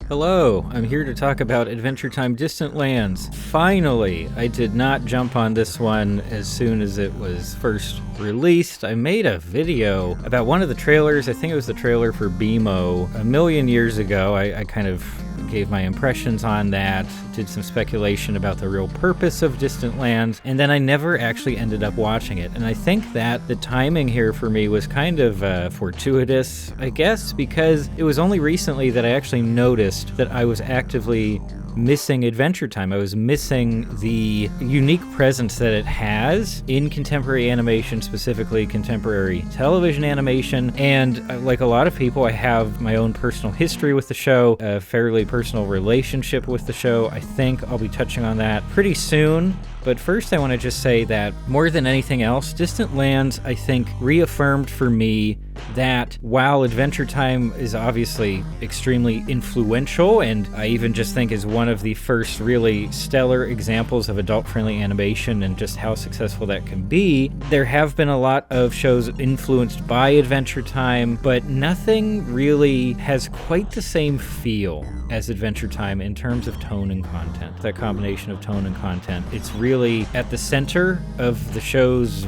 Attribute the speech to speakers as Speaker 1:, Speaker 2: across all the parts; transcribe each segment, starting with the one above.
Speaker 1: Hello, I'm here to talk about Adventure Time Distant Lands. Finally, I did not jump on this one as soon as it was first released. I made a video about one of the trailers. I think it was the trailer for BMO a million years ago. I kind of gave my impressions on that, did some speculation about the real purpose of Distant Lands, and then I never actually ended up watching it. And I think that the timing here for me was kind of fortuitous, I guess, because it was only recently that I actually noticed that I was actively missing Adventure Time. I was missing the unique presence that it has in contemporary animation, specifically contemporary television animation. And like a lot of people, I have my own personal history with the show, a fairly personal relationship with the show. I think I'll be touching on that pretty soon. But first, I want to just say that more than anything else, Distant Lands, I think, reaffirmed for me that while Adventure Time is obviously extremely influential, and I even just think is one of the first really stellar examples of adult-friendly animation and just how successful that can be, there have been a lot of shows influenced by Adventure Time, but nothing really has quite the same feel as Adventure Time in terms of tone and content. That combination of tone and content, it's really at the center of the show's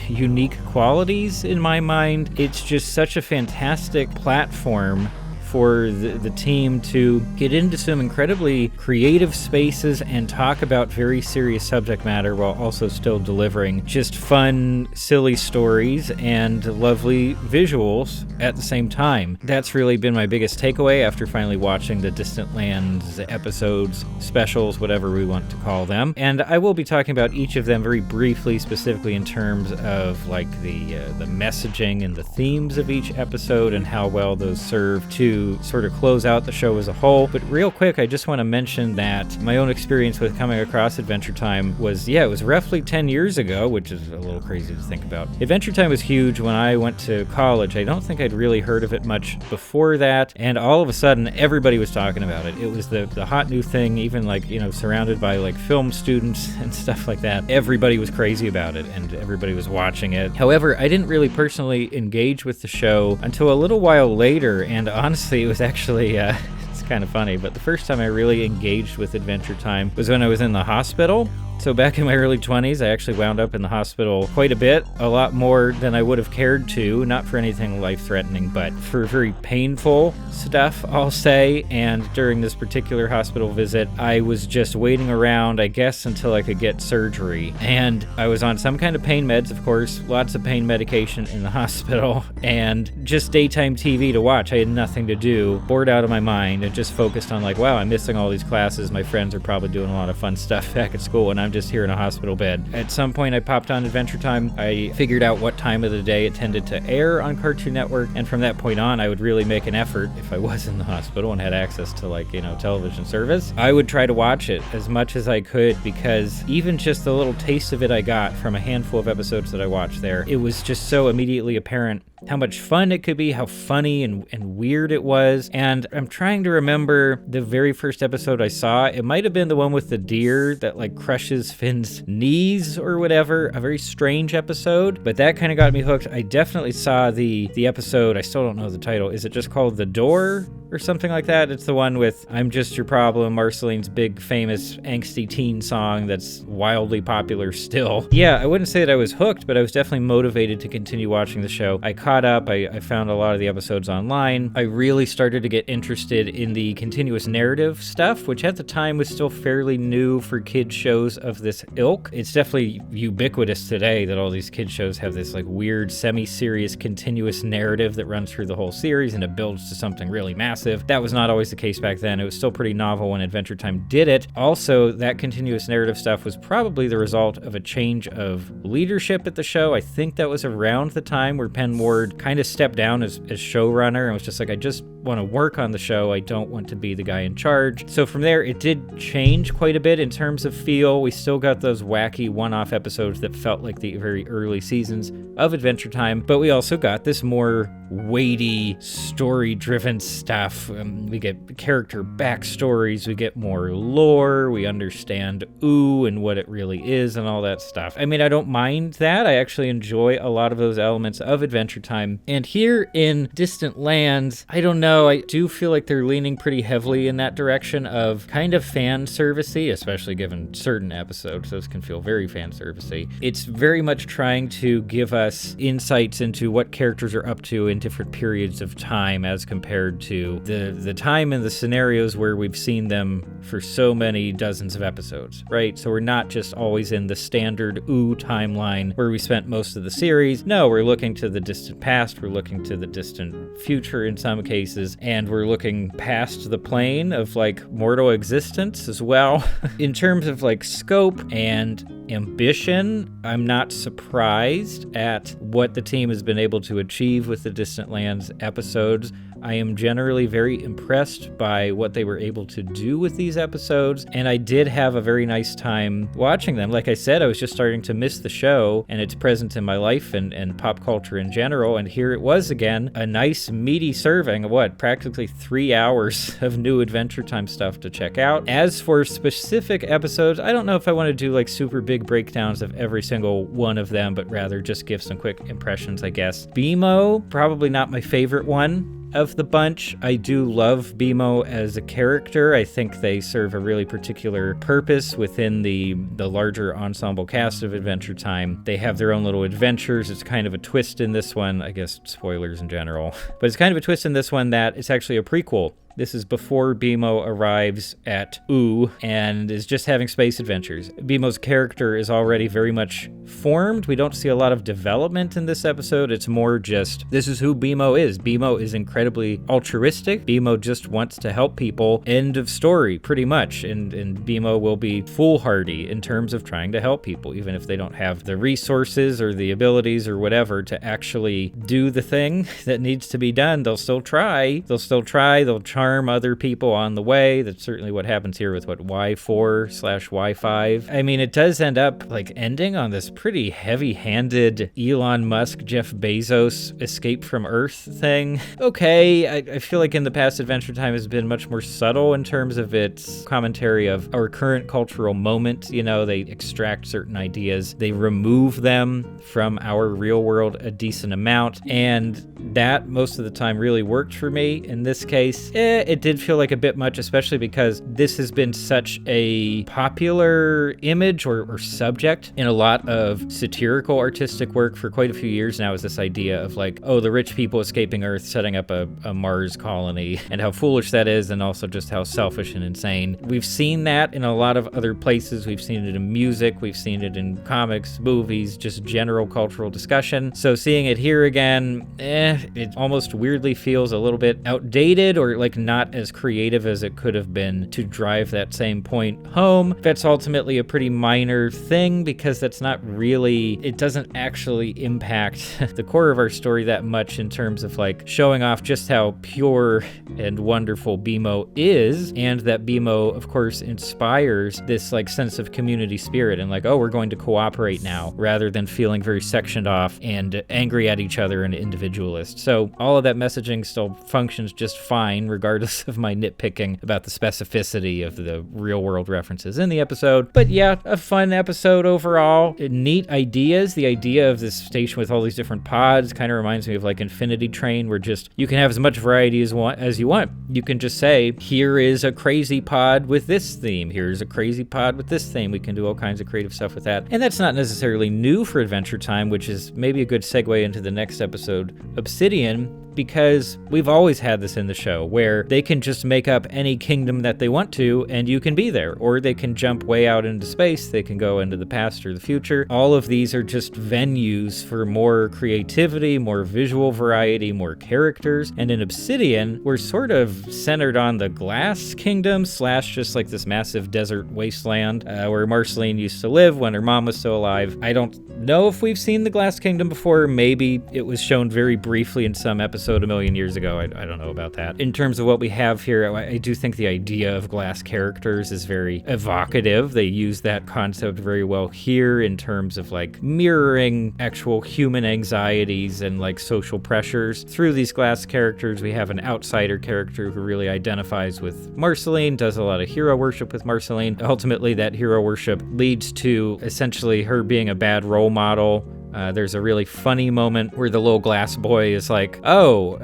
Speaker 1: unique qualities in my mind. It's just such a fantastic platform for the team to get into some incredibly creative spaces and talk about very serious subject matter while also still delivering just fun, silly stories and lovely visuals at the same time. That's really been my biggest takeaway after finally watching the Distant Lands episodes, specials, whatever we want to call them. And I will be talking about each of them very briefly, specifically in terms of like the messaging and the themes of each episode and how well those serve to sort of close out the show as a whole. But real quick, I just want to mention that my own experience with coming across Adventure Time was, it was roughly 10 years ago, which is a little crazy to think about. Adventure Time was huge when I went to college. I don't think I'd really heard of it much before that, and all of a sudden, everybody was talking about it. It was the hot new thing, even like, surrounded by like film students and stuff like that. Everybody was crazy about it, and everybody was watching it. However, I didn't really personally engage with the show until a little while later, and honestly, it was actually, it's kind of funny, but the first time I really engaged with Adventure Time was when I was in the hospital. So back in my early 20s, I actually wound up in the hospital quite a bit, a lot more than I would have cared to, not for anything life-threatening, but for very painful stuff, I'll say. And during this particular hospital visit, I was just waiting around, I guess, until I could get surgery. And I was on some kind of pain meds, of course, lots of pain medication in the hospital, and just daytime TV to watch. I had nothing to do, bored out of my mind, and just focused on like, wow, I'm missing all these classes. My friends are probably doing a lot of fun stuff back at school, and I'm just here in a hospital bed. At some point, I popped on Adventure Time. I figured out what time of the day it tended to air on Cartoon Network, and from that point on, I would really make an effort, if I was in the hospital and had access to television service, I would try to watch it as much as I could, because even just the little taste of it I got from a handful of episodes that I watched there, it was just so immediately apparent how much fun it could be, how funny and weird it was. And I'm trying to remember the very first episode I saw. It might have been the one with the deer that like crushes Finn's knees or whatever. A very strange episode, but that kind of got me hooked. I definitely saw the episode. I still don't know the title. Is it just called The Door or something like that? It's the one with I'm Just Your Problem, Marceline's big famous angsty teen song that's wildly popular still. Yeah, I wouldn't say that I was hooked, but I was definitely motivated to continue watching the show. I caught up. I found a lot of the episodes online. I really started to get interested in the continuous narrative stuff, which at the time was still fairly new for kids shows of this ilk. It's definitely ubiquitous today that all these kids shows have this like weird semi-serious continuous narrative that runs through the whole series and it builds to something really massive. That was not always the case back then. It was still pretty novel when Adventure Time did it. Also, that continuous narrative stuff was probably the result of a change of leadership at the show. I think that was around the time where Penn Ward kind of stepped down as showrunner and was just like, I just want to work on the show. I don't want to be the guy in charge. So from there, it did change quite a bit in terms of feel. We still got those wacky one-off episodes that felt like the very early seasons of Adventure Time, but we also got this more weighty, story-driven stuff. We get character backstories, we get more lore, we understand Ooh and what it really is and all that stuff. I mean, I don't mind that. I actually enjoy a lot of those elements of Adventure Time. And here in Distant Lands, I don't know, I do feel like they're leaning pretty heavily in that direction of kind of fan servicey, especially given certain episodes. Those can feel very fan servicey. It's very much trying to give us insights into what characters are up to in different periods of time as compared to the time and the scenarios where we've seen them for so many dozens of episodes, right? So we're not just always in the standard Ooh timeline where we spent most of the series. No, we're looking to the distant past, we're looking to the distant future in some cases, and we're looking past the plane of like mortal existence as well. In terms of like scope and ambition, I'm not surprised at what the team has been able to achieve with the Distant Lands episodes. I am generally very impressed by what they were able to do with these episodes, and I did have a very nice time watching them. Like I said, I was just starting to miss the show and its presence in my life and pop culture in general, and here it was again, a nice meaty serving of practically 3 hours of new Adventure Time stuff to check out. As for specific episodes, I don't know if I want to do like super big breakdowns of every single one of them, but rather just give some quick impressions, I guess. BMO, probably not my favorite one of the bunch. I do love BMO as a character. I think they serve a really particular purpose within the larger ensemble cast of Adventure Time. They have their own little adventures. It's kind of a twist in this one, I guess spoilers in general, but it's kind of a twist in this one that it's actually a prequel. This is before BMO arrives at Ooh and is just having space adventures. BMO's character is already very much formed. We don't see a lot of development in this episode. It's more just, this is who BMO is. BMO is incredibly altruistic. BMO just wants to help people. End of story, pretty much. And BMO will be foolhardy in terms of trying to help people, even if they don't have the resources or the abilities or whatever to actually do the thing that needs to be done. They'll still try. They'll charm other people on the way. That's certainly what happens here with Y4/Y5. I mean, it does end up like ending on this pretty heavy-handed Elon Musk, Jeff Bezos escape from Earth thing. Okay, I feel like in the past Adventure Time has been much more subtle in terms of its commentary of our current cultural moment. You know, they extract certain ideas, they remove them from our real world a decent amount, and that most of the time really worked for me. In this case, it did feel like a bit much, especially because this has been such a popular image or subject in a lot of satirical artistic work for quite a few years now, is this idea of like, oh, the rich people escaping Earth, setting up a Mars colony, and how foolish that is, and also just how selfish and insane. We've seen that in a lot of other places. We've seen it in music, we've seen it in comics, movies, just general cultural discussion. So seeing it here again, it almost weirdly feels a little bit outdated, or like not as creative as it could have been to drive that same point home. That's ultimately a pretty minor thing, because that's not really, it doesn't actually impact the core of our story that much in terms of like showing off just how pure and wonderful BMO is, and that BMO of course inspires this like sense of community spirit and like, oh, we're going to cooperate now, rather than feeling very sectioned off and angry at each other and individualist. So all of that messaging still functions just fine, regardless of my nitpicking about the specificity of the real world references in the episode. But yeah, a fun episode overall. Neat ideas. The idea of this station with all these different pods kind of reminds me of like Infinity Train, where just you can have as much variety as you want. You can just say, here is a crazy pod with this theme. Here's a crazy pod with this theme. We can do all kinds of creative stuff with that. And that's not necessarily new for Adventure Time, which is maybe a good segue into the next episode, Obsidian, because we've always had this in the show where they can just make up any kingdom that they want to and you can be there, or they can jump way out into space, they can go into the past or the future. All of these are just venues for more creativity, more visual variety, more characters. And in Obsidian, we're sort of centered on the Glass Kingdom / just like this massive desert wasteland where Marceline used to live when her mom was still alive. I don't know if we've seen the Glass Kingdom before. Maybe it was shown very briefly in some episode a million years ago. I don't know about that. In terms of of what we have here, I do think the idea of glass characters is very evocative. They use that concept very well here in terms of like mirroring actual human anxieties and like social pressures. Through these glass characters, we have an outsider character who really identifies with Marceline, does a lot of hero worship with Marceline. Ultimately, that hero worship leads to essentially her being a bad role model. There's a really funny moment where the little glass boy is like, oh,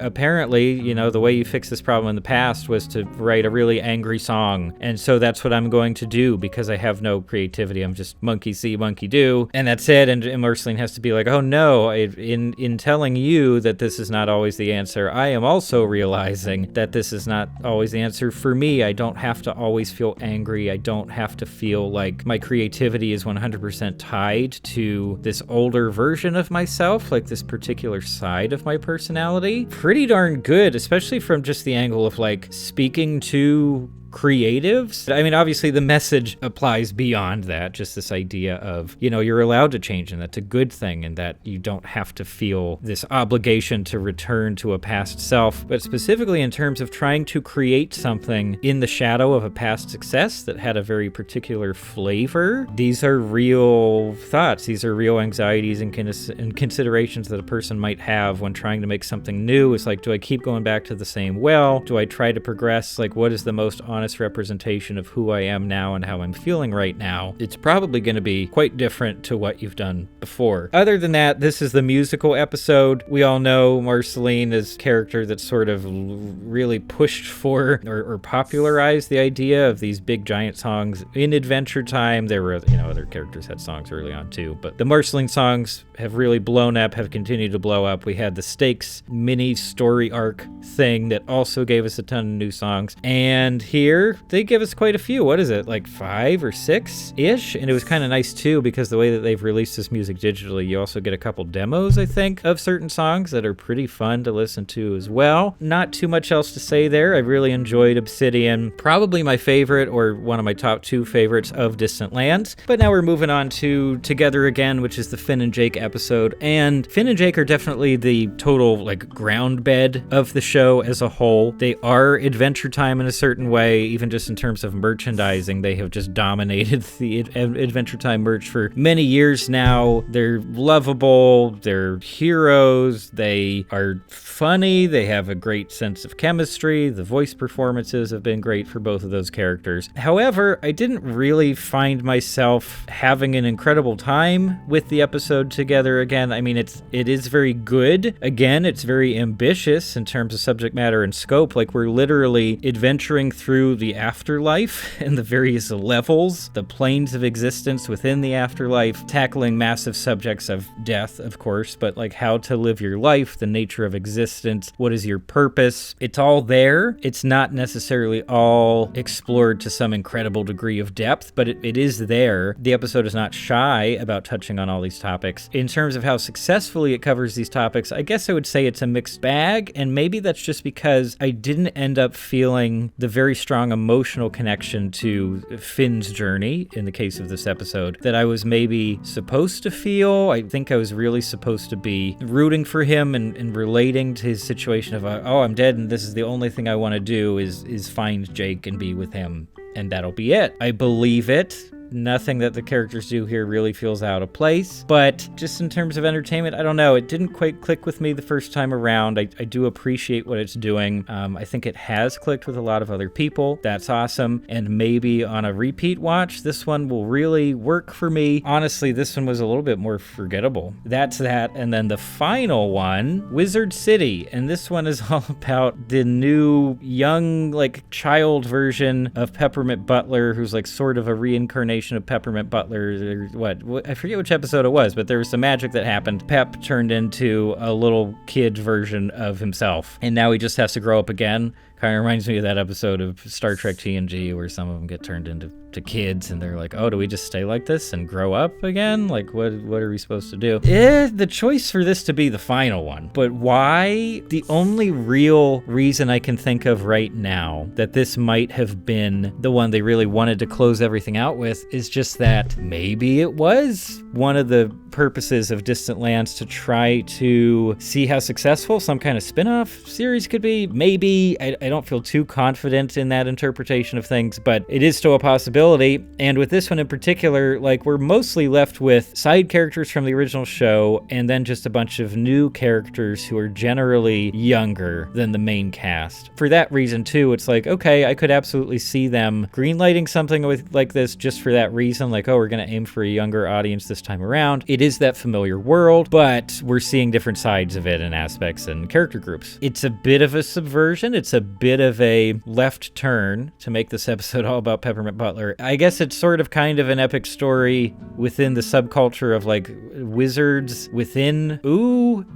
Speaker 1: apparently, you know, the way you fixed this problem in the past was to write a really angry song. And so that's what I'm going to do because I have no creativity. I'm just monkey see, monkey do. And that's it. And Marceline has to be like, oh no, in telling you that this is not always the answer, I am also realizing that this is not always the answer for me. I don't have to always feel angry. I don't have to feel like my creativity is 100% tied to this older version of myself, like this particular side of my personality. Pretty darn good, especially from just the angle of like speaking to creatives. I mean, obviously the message applies beyond that, just this idea of, you know, you're allowed to change and that's a good thing and that you don't have to feel this obligation to return to a past self, but specifically in terms of trying to create something in the shadow of a past success that had a very particular flavor. These are real thoughts. These are real anxieties and considerations that a person might have when trying to make something new. It's like, do I keep going back to the same well? Do I try to progress? Like, what is the most honest representation of who I am now and how I'm feeling right now? It's probably going to be quite different to what you've done before. Other than that, this is the musical episode. We all know Marceline is a character that sort of really pushed for or popularized the idea of these big giant songs in Adventure Time. There were, you know, other characters had songs early on too, but the Marceline songs have really blown up, have continued to blow up. We had the Stakes mini story arc thing that also gave us a ton of new songs, and here they give us quite a few. What is it, like 5 or 6-ish? And it was kind of nice too, because the way that they've released this music digitally, you also get a couple demos, I think, of certain songs that are pretty fun to listen to as well. Not too much else to say there. I really enjoyed Obsidian. Probably my favorite, or one of my top 2 favorites of Distant Lands. But now we're moving on to Together Again, which is the Finn and Jake episode. And Finn and Jake are definitely the total like ground bed of the show as a whole. They are Adventure Time in a certain way. Even just in terms of merchandising, they have just dominated the Adventure Time merch for many years now. They're lovable, they're heroes, they are funny, they have a great sense of chemistry, the voice performances have been great for both of those characters. However, I didn't really find myself having an incredible time with the episode Together Again. I mean, it is very good. Again, it's very ambitious in terms of subject matter and scope. Like, we're literally adventuring through the afterlife and the various levels, the planes of existence within the afterlife, tackling massive subjects of death, of course, but like how to live your life, the nature of existence, what is your purpose. It's all there. It's not necessarily all explored to some incredible degree of depth, but it is there. The episode is not shy about touching on all these topics. In terms of how successfully it covers these topics, I guess I would say it's a mixed bag, and maybe that's just because I didn't end up feeling the very strong emotional connection to Finn's journey in the case of this episode that I was maybe supposed to feel. I think I was really supposed to be rooting for him and relating to his situation of, oh, I'm dead and this is the only thing I want to do is find Jake and be with him, and that'll be it. I believe it. Nothing that the characters do here really feels out of place, but just in terms of entertainment, I don't know. It didn't quite click with me the first time around. I do appreciate what it's doing. I think it has clicked with a lot of other people. That's awesome. And maybe on a repeat watch, this one will really work for me. Honestly, this one was a little bit more forgettable. That's that. And then the final one, Wizard City. And this one is all about the new young, like, child version of Peppermint Butler, who's like sort of a reincarnation of Peppermint Butler, or I forget which episode it was, but there was some magic that happened. Pep turned into a little kid version of himself, and now he just has to grow up again Kind of reminds me of that episode of Star Trek TNG where some of them get turned into kids and they're like, oh, do we just stay like this and grow up again? Like, what are we supposed to do? The choice for this to be the final one. But why? The only real reason I can think of right now that this might have been the one they really wanted to close everything out with is just that maybe it was one of the purposes of Distant Lands to try to see how successful some kind of spin-off series could be. Maybe. I don't feel too confident in that interpretation of things, but it is still a possibility. And with this one in particular, like, we're mostly left with side characters from the original show and then just a bunch of new characters who are generally younger than the main cast. For that reason too, it's like, okay, I could absolutely see them greenlighting something like this just for that reason, like, oh, we're going to aim for a younger audience this time around. It is that familiar world, but we're seeing different sides of it and aspects and character groups. It's a bit of a subversion. It's a bit of a left turn to make this episode all about Peppermint Butler. I guess it's sort of kind of an epic story within the subculture of like wizards within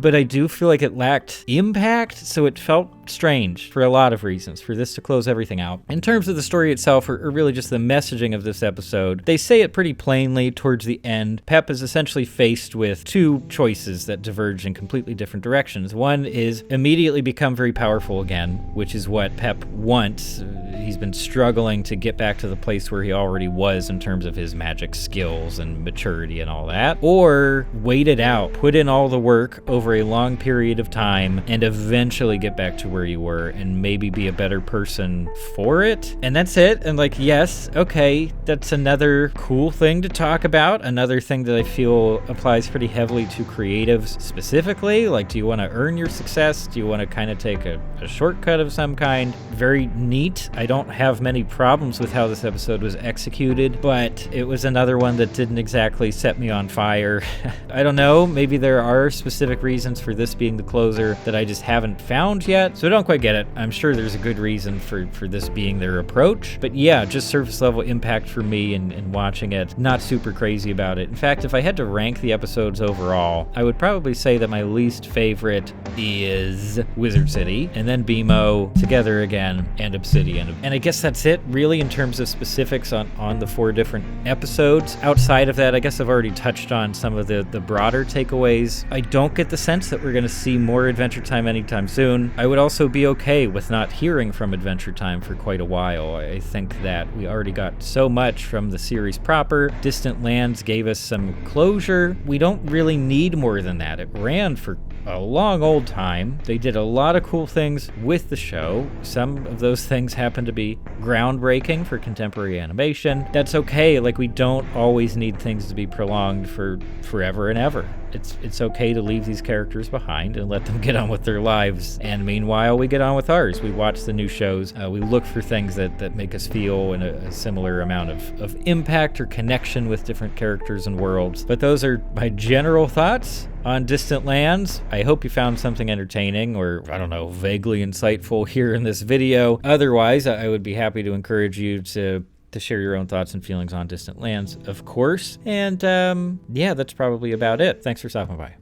Speaker 1: but I do feel like it lacked impact, so it felt strange for a lot of reasons for this to close everything out. In terms of the story itself, or really just the messaging of this episode, they say it pretty plainly towards the end. Pep is essentially faced with two choices that diverge in completely different directions. One is immediately become very powerful again, which is what Pep wants. He's been struggling to get back to the place where he already was in terms of his magic skills and maturity and all that. Or wait it out, put in all the work over a long period of time, and eventually get back to where you were and maybe be a better person for it. And that's it. And like, yes, okay, that's another cool thing to talk about. Another thing that I feel applies pretty heavily to creatives specifically. Like, do you want to earn your success? Do you want to kind of take a shortcut of some kind? Very neat. I don't have many problems with how this episode was executed, but it was another one that didn't exactly set me on fire. I don't know, maybe there are specific reasons for this being the closer that I just haven't found yet, so I don't quite get it. I'm sure there's a good reason for this being their approach, but yeah, just surface level impact for me in watching it. Not super crazy about it. In fact, if I had to rank the episodes overall, I would probably say that my least favorite is Wizard City, and then BMO, Together Again, and Obsidian. And I guess that's it, really, in terms of specifics on the 4 different episodes. Outside of that, I guess I've already touched on some of the broader takeaways. I don't get the sense that we're going to see more Adventure Time anytime soon. I would also be okay with not hearing from Adventure Time for quite a while. I think that we already got so much from the series proper. Distant Lands gave us some closure. We don't really need more than that. It ran for a long old time. They did a lot of cool things with the show. Some of those things happen to be groundbreaking for contemporary animation. That's okay. Like, we don't always need things to be prolonged for forever and ever. It's okay to leave these characters behind and let them get on with their lives. And meanwhile, we get on with ours. We watch the new shows. We look for things that make us feel in a similar amount of impact or connection with different characters and worlds. But those are my general thoughts on Distant Lands. I hope you found something entertaining or, I don't know, vaguely insightful here in this video. Otherwise, I would be happy to encourage you to share your own thoughts and feelings on Distant Lands, of course. And yeah, that's probably about it. Thanks for stopping by.